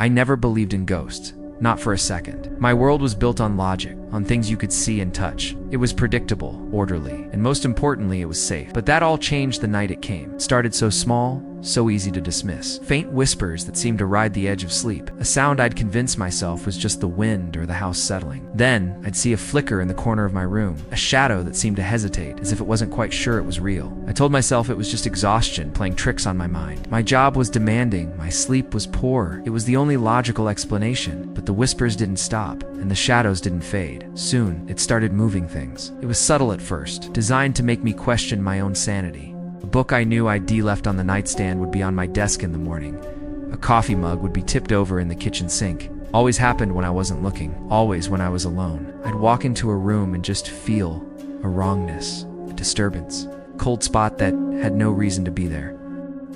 I never believed in ghosts. Not for a second. My world was built on logic, on things you could see and touch. It was predictable, orderly, and most importantly, it was safe. But that all changed the night it came. It started so small, so easy to dismiss. Faint whispers that seemed to ride the edge of sleep. A sound I'd convince myself was just the wind or the house settling. Then, I'd see a flicker in the corner of my room, a shadow that seemed to hesitate, as if it wasn't quite sure it was real. I told myself it was just exhaustion playing tricks on my mind. My job was demanding, my sleep was poor. It was the only logical explanation, but the whispers didn't stop, and the shadows didn't fade. Soon, it started moving things. It was subtle at first, designed to make me question my own sanity. A book I knew I'd left on the nightstand would be on my desk in the morning. A coffee mug would be tipped over in the kitchen sink. Always happened when I wasn't looking, always when I was alone. I'd walk into a room and just feel a wrongness, a disturbance, a cold spot that had no reason to be there.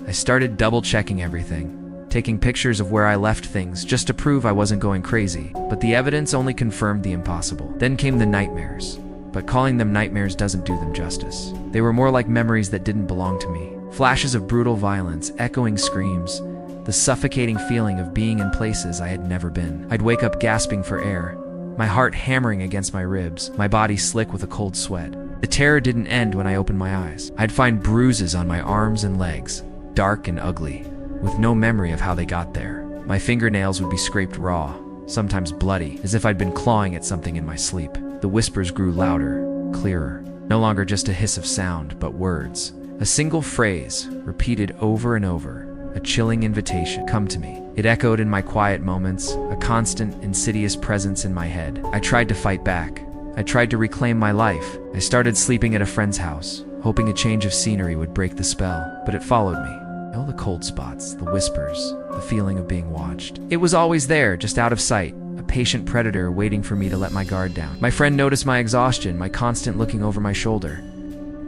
I started double-checking everything, taking pictures of where I left things just to prove I wasn't going crazy, but the evidence only confirmed the impossible. Then came the nightmares. But calling them nightmares doesn't do them justice. They were more like memories that didn't belong to me. Flashes of brutal violence, echoing screams, the suffocating feeling of being in places I had never been. I'd wake up gasping for air, my heart hammering against my ribs, my body slick with a cold sweat. The terror didn't end when I opened my eyes. I'd find bruises on my arms and legs, dark and ugly, with no memory of how they got there. My fingernails would be scraped raw, sometimes bloody, as if I'd been clawing at something in my sleep. The whispers grew louder, clearer, no longer just a hiss of sound, but words. A single phrase, repeated over and over, a chilling invitation, come to me. It echoed in my quiet moments, a constant, insidious presence in my head. I tried to fight back. I tried to reclaim my life. I started sleeping at a friend's house, hoping a change of scenery would break the spell, but it followed me. All the cold spots, the whispers, the feeling of being watched. It was always there, just out of sight. A patient predator waiting for me to let my guard down. My friend noticed my exhaustion, my constant looking over my shoulder.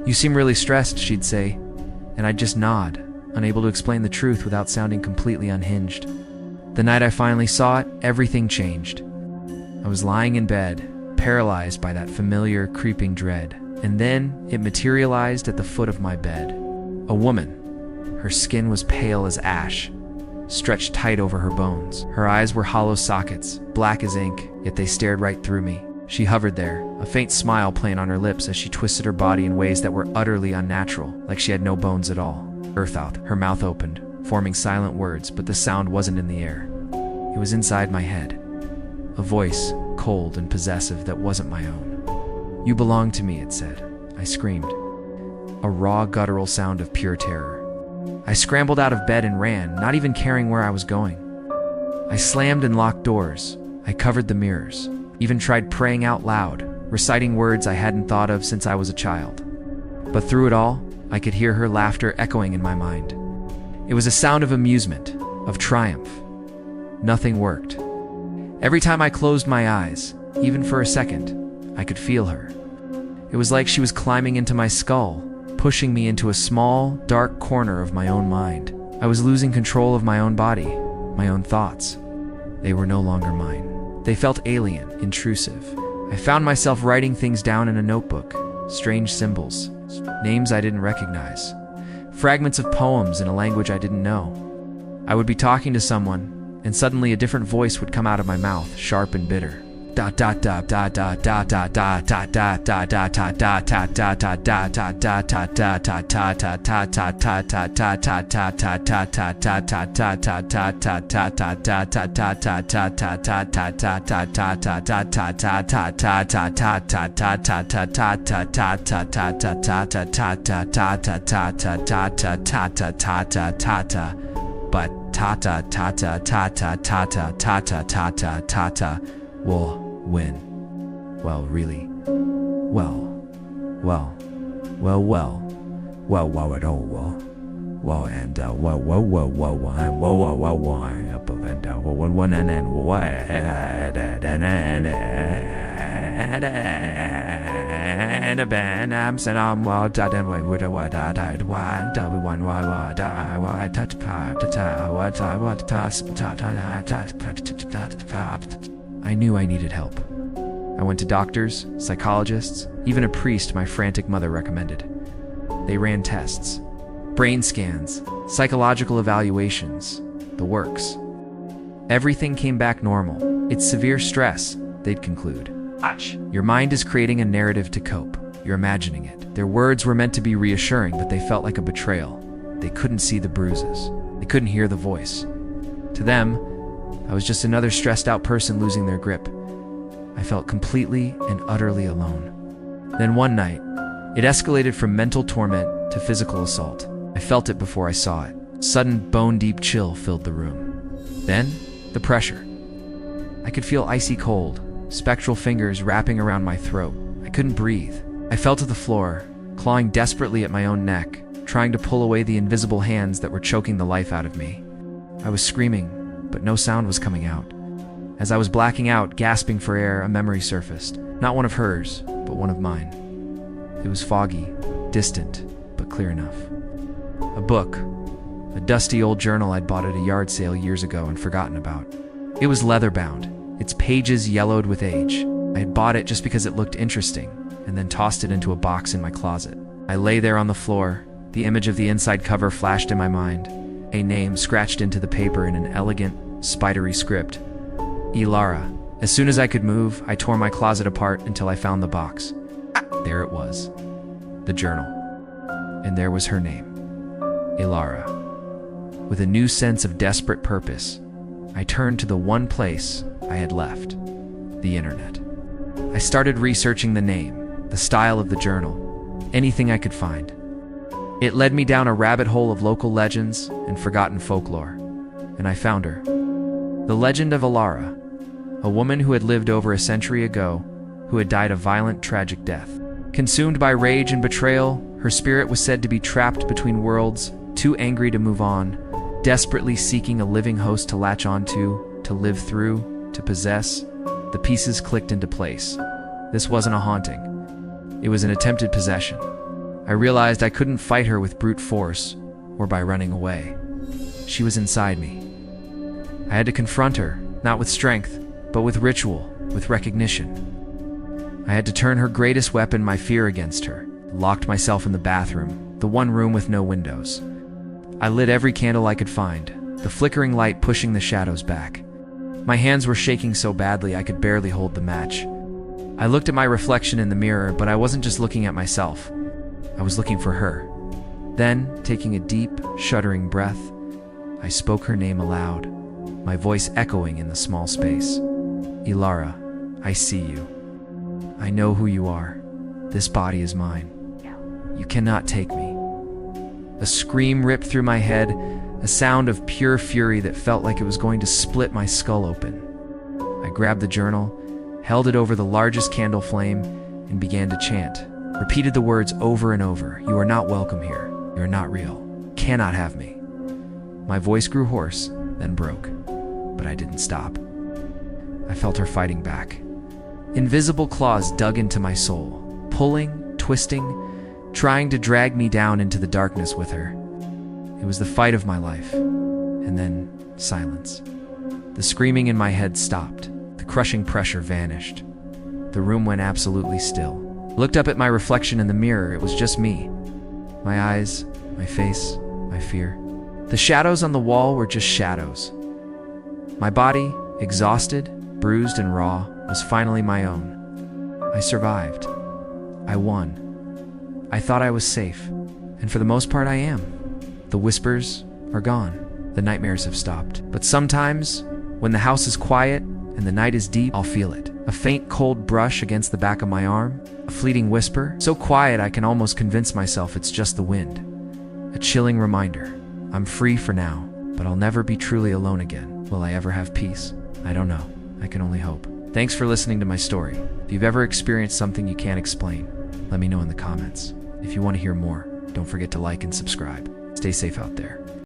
You seem really stressed, she'd say, and I'd just nod, unable to explain the truth without sounding completely unhinged. The night I finally saw it, everything changed. I was lying in bed, paralyzed by that familiar, creeping dread, and then it materialized at the foot of my bed. A woman. Her skin was pale as ash, stretched tight over her bones. Her eyes were hollow sockets, black as ink, yet they stared right through me. She hovered there, a faint smile playing on her lips as she twisted her body in ways that were utterly unnatural, like she had no bones at all. Earth out, her mouth opened, forming silent words, but the sound wasn't in the air. It was inside my head. A voice, cold and possessive, that wasn't my own. You belong to me, it said. I screamed. A raw, guttural sound of pure terror. I scrambled out of bed and ran, not even caring where I was going. I slammed and locked doors. I covered the mirrors. Even tried praying out loud, reciting words I hadn't thought of since I was a child. But through it all, I could hear her laughter echoing in my mind. It was a sound of amusement, of triumph. Nothing worked. Every time I closed my eyes, even for a second, I could feel her. It was like she was climbing into my skull, pushing me into a small, dark corner of my own mind. I was losing control of my own body, my own thoughts. They were no longer mine. They felt alien, intrusive. I found myself writing things down in a notebook, strange symbols, names I didn't recognize, fragments of poems in a language I didn't know. I would be talking to someone, and suddenly a different voice would come out of my mouth, sharp and bitter. But ta-ta-ta-ta-ta-ta-ta-ta-ta-ta-ta-ta will win. Well, really. Well, at all. Well, and up and one and a band I'm sent on well done with a what I died one double one what I touch part I knew I needed help. I went to doctors, psychologists, even a priest my frantic mother recommended. They ran tests, brain scans, psychological evaluations, the works. Everything came back normal. It's severe stress, they'd conclude. Your mind is creating a narrative to cope. You're imagining it. Their words were meant to be reassuring, but they felt like a betrayal. They couldn't see the bruises. They couldn't hear the voice. To them, I was just another stressed out person losing their grip. I felt completely and utterly alone. Then one night, it escalated from mental torment to physical assault. I felt it before I saw it. Sudden bone-deep chill filled the room. Then, the pressure. I could feel icy cold, spectral fingers wrapping around my throat. I couldn't breathe. I fell to the floor, clawing desperately at my own neck, trying to pull away the invisible hands that were choking the life out of me. I was screaming, but no sound was coming out. As I was blacking out, gasping for air, a memory surfaced. Not one of hers, but one of mine. It was foggy, distant, but clear enough. A book, a dusty old journal I'd bought at a yard sale years ago and forgotten about. It was leather-bound, its pages yellowed with age. I had bought it just because it looked interesting, and then tossed it into a box in my closet. I lay there on the floor. The image of the inside cover flashed in my mind. A name scratched into the paper in an elegant, spidery script. Elara. As soon as I could move, I tore my closet apart until I found the box. There it was. The journal. And there was her name. Elara. With a new sense of desperate purpose, I turned to the one place I had left. The internet. I started researching the name, the style of the journal, anything I could find. It led me down a rabbit hole of local legends and forgotten folklore, and I found her. The legend of Elara, a woman who had lived over a century ago, who had died a violent, tragic death. Consumed by rage and betrayal, her spirit was said to be trapped between worlds, too angry to move on, desperately seeking a living host to latch onto, to live through, to possess. The pieces clicked into place. This wasn't a haunting. It was an attempted possession. I realized I couldn't fight her with brute force or by running away. She was inside me. I had to confront her, not with strength, but with ritual, with recognition. I had to turn her greatest weapon, my fear, against her. Locked myself in the bathroom, the one room with no windows. I lit every candle I could find, the flickering light pushing the shadows back. My hands were shaking so badly I could barely hold the match. I looked at my reflection in the mirror, but I wasn't just looking at myself. I was looking for her. Then, taking a deep, shuddering breath, I spoke her name aloud, my voice echoing in the small space. Elara, I see you. I know who you are. This body is mine. You cannot take me. A scream ripped through my head, a sound of pure fury that felt like it was going to split my skull open. I grabbed the journal, held it over the largest candle flame, and began to chant. Repeated the words over and over. You are not welcome here. You are not real. Cannot have me. My voice grew hoarse, then broke. But I didn't stop. I felt her fighting back. Invisible claws dug into my soul, pulling, twisting, trying to drag me down into the darkness with her. It was the fight of my life. And then, silence. The screaming in my head stopped. The crushing pressure vanished. The room went absolutely still. Looked up at my reflection in the mirror. It was just me. My eyes, my face, my fear. The shadows on the wall were just shadows. My body, exhausted, bruised and raw, was finally my own. I survived. I won. I thought I was safe. And for the most part, I am. The whispers are gone. The nightmares have stopped. But sometimes, when the house is quiet and the night is deep, I'll feel it. A faint cold brush against the back of my arm, a fleeting whisper, so quiet I can almost convince myself it's just the wind. A chilling reminder. I'm free for now, but I'll never be truly alone again. Will I ever have peace? I don't know. I can only hope. Thanks for listening to my story. If you've ever experienced something you can't explain, let me know in the comments. If you want to hear more, don't forget to like and subscribe. Stay safe out there.